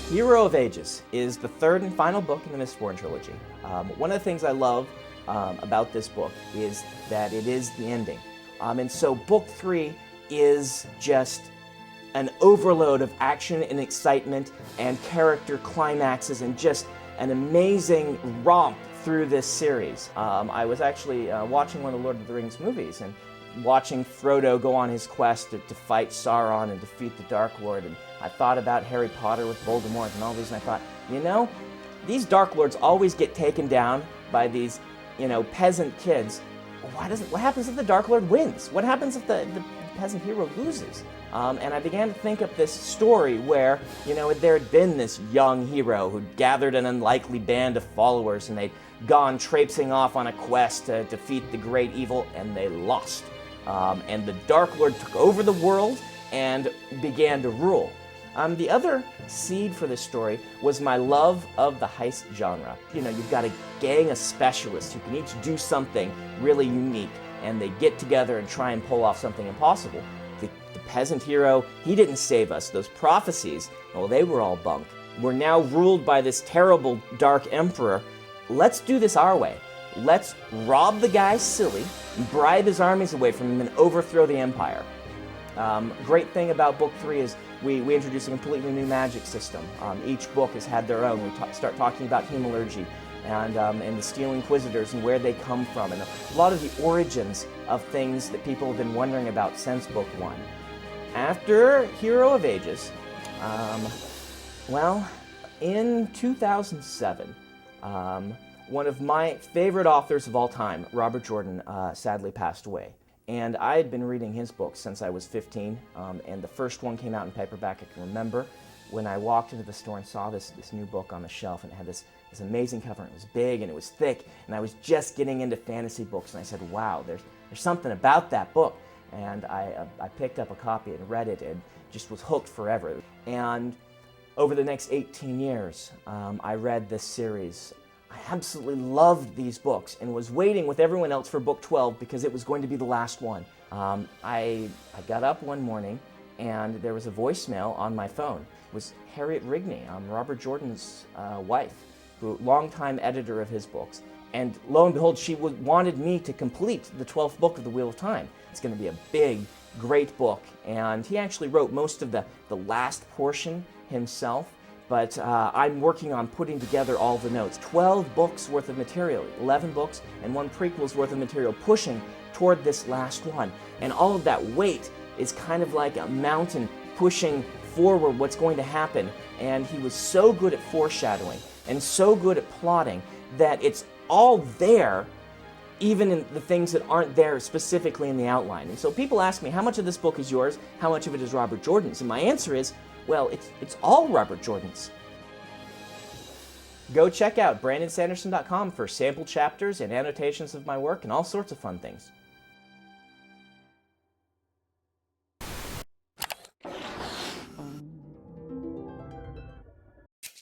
Hero of Ages is the third and final book in the Mistborn trilogy. One of the things I love about this book is that it is the ending. And so book 3 is just an overload of action and excitement and character climaxes and just an amazing romp through this series. I was actually watching one of the Lord of the Rings movies and watching Frodo go on his quest to fight Sauron and defeat the Dark Lord, and I thought about Harry Potter with Voldemort and all these, and I thought, you know, these Dark Lords always get taken down by these, peasant kids. What happens if the Dark Lord wins? What happens if the peasant hero loses? And I began to think of this story where, there had been this young hero who'd gathered an unlikely band of followers and they'd gone traipsing off on a quest to defeat the great evil, and they lost. And the Dark Lord took over the world and began to rule. The other seed for this story was my love of the heist genre. You've got a gang of specialists who can each do something really unique, and they get together and try and pull off something impossible. The peasant hero, he didn't save us. Those prophecies, well, they were all bunk. We're now ruled by this terrible dark emperor. Let's do this our way. Let's rob the guy silly, bribe his armies away from him, and overthrow the empire. Great thing about book 3 is we introduce a completely new magic system. Each book has had their own. We start talking about hemalurgy and the Steel Inquisitors and where they come from, and a lot of the origins of things that people have been wondering about since book 1. After Hero of Ages, in 2007, one of my favorite authors of all time, Robert Jordan, sadly passed away. And I had been reading his books since I was 15, and the first one came out in paperback. I can remember when I walked into the store and saw this new book on the shelf, and it had this amazing cover, and it was big and it was thick, and I was just getting into fantasy books, and I said, wow, there's something about that book. And I picked up a copy and read it and just was hooked forever. And over the next 18 years, I read this series. I absolutely loved these books and was waiting with everyone else for book 12 because it was going to be the last one. I got up one morning and there was a voicemail on my phone. It was Harriet Rigney, Robert Jordan's wife, longtime editor of his books. And lo and behold, she wanted me to complete the 12th book of The Wheel of Time. It's going to be a big, great book. And he actually wrote most of the last portion himself. But I'm working on putting together all the notes. 12 books worth of material, 11 books and 1 prequel's worth of material, pushing toward this last one. And all of that weight is kind of like a mountain pushing forward what's going to happen. And he was so good at foreshadowing and so good at plotting that it's all there, even in the things that aren't there specifically in the outline. And so people ask me, how much of this book is yours? How much of it is Robert Jordan's? And my answer is, well, it's all Robert Jordan's. Go check out BrandonSanderson.com for sample chapters and annotations of my work and all sorts of fun things.